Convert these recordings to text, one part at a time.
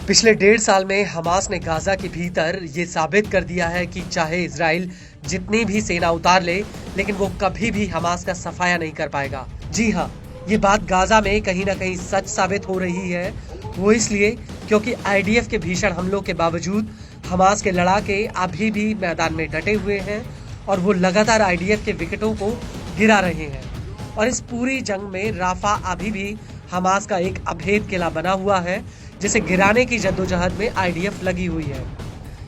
पिछले 1.5 साल में हमास ने गाजा के भीतर ये साबित कर दिया है कि चाहे इजराइल जितनी भी सेना उतार ले, लेकिन वो कभी भी हमास का सफाया नहीं कर पाएगा। जी हाँ, ये बात गाजा में कहीं ना कहीं सच साबित हो रही है। वो इसलिए क्योंकि आईडीएफ के भीषण हमलों के बावजूद हमास के लड़ाके अभी भी मैदान में डटे हुए हैं और वो लगातार आईडीएफ के विकेटों को गिरा रहे हैं। और इस पूरी जंग में राफा अभी भी हमास का एक अभेद किला बना हुआ है, जिसे गिराने की जद्दोजहद में आईडीएफ लगी हुई है।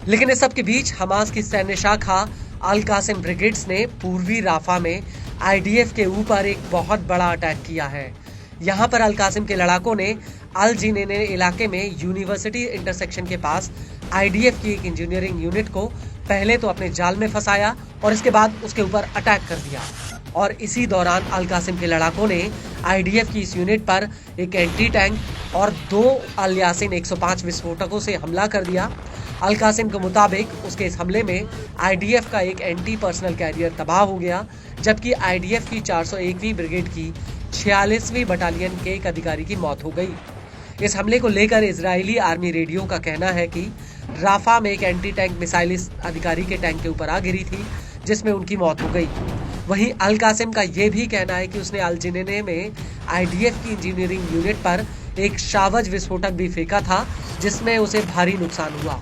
लेकिन इस सब के बीच हमास की सैन्य शाखा अल कासिम ब्रिगेड्स ने पूर्वी राफा में आईडीएफ के ऊपर एक बहुत बड़ा अटैक किया है। यहाँ पर अल कासिम के लड़ाकों ने अल जिनेने इलाके में यूनिवर्सिटी इंटरसेक्शन के पास आईडीएफ की एक इंजीनियरिंग यूनिट को पहले तो अपने जाल में फंसाया और इसके बाद उसके ऊपर अटैक कर दिया। और इसी दौरान अल कासिम के लड़ाकों ने आईडीएफ की इस यूनिट पर एक एंटी टैंक और 2 अल यासीन 105 विस्फोटकों से हमला कर दिया। अल कासिम के मुताबिक उसके इस हमले में आईडीएफ का एक एंटी पर्सनल कैरियर तबाह हो गया, जबकि आईडीएफ की 401वीं ब्रिगेड की 46वीं बटालियन के एक अधिकारी की मौत हो गई। इस हमले को लेकर इजरायली आर्मी रेडियो का कहना है कि राफा में एक एंटी टैंक मिसाइल इस अधिकारी के टैंक के ऊपर आ गिरी थी, जिसमें उनकी मौत हो गई। वहीं अल कासिम का यह भी कहना है कि उसने अल जिनेने में आईडीएफ की इंजीनियरिंग यूनिट पर एक शावज विस्फोटक भी फेंका था, जिसमें उसे भारी नुकसान हुआ।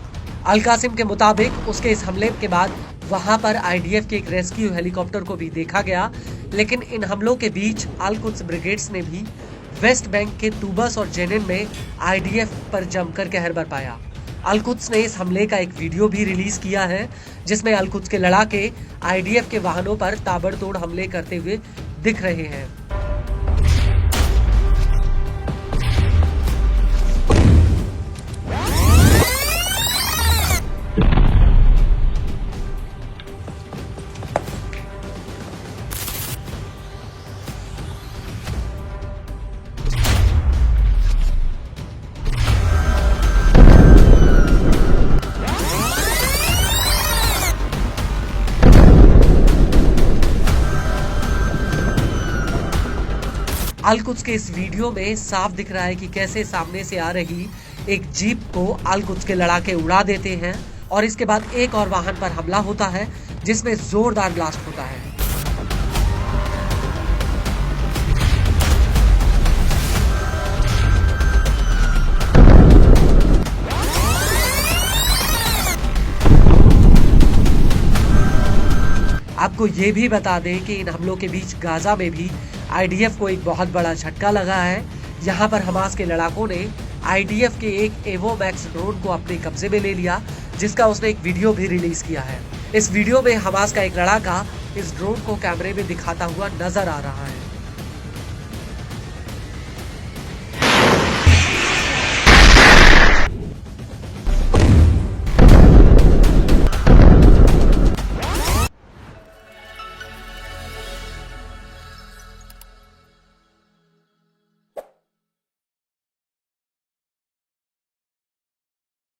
अल कासिम के मुताबिक उसके इस हमले के बाद वहां पर आईडीएफ के एक रेस्क्यू हेलीकॉप्टर को भी देखा गया। लेकिन इन हमलों के बीच अल कुद्स ब्रिगेड्स ने भी वेस्ट बैंक के तूबस और जेनिन में आईडीएफ पर जमकर कहर बरपाया। अल कुद्स ने इस हमले का एक वीडियो भी रिलीज किया है, जिसमें अल कुद्स के लड़ाके आईडीएफ के वाहनों पर ताबड़तोड़ हमले करते हुए दिख रहे हैं। अल कुद्स के इस वीडियो में साफ दिख रहा है कि कैसे सामने से आ रही एक जीप को अल कुद्स के लड़ाके उड़ा देते हैं और इसके बाद एक और वाहन पर हमला होता है, जिसमें जोरदार ब्लास्ट होता है। आपको ये भी बता दें कि इन हमलों के बीच गाजा में भी आईडीएफ को एक बहुत बड़ा झटका लगा है। यहाँ पर हमास के लड़ाकों ने आईडीएफ के एक एवो मैक्स ड्रोन को अपने कब्जे में ले लिया, जिसका उसने एक वीडियो भी रिलीज किया है। इस वीडियो में हमास का एक लड़ाका इस ड्रोन को कैमरे में दिखाता हुआ नजर आ रहा है।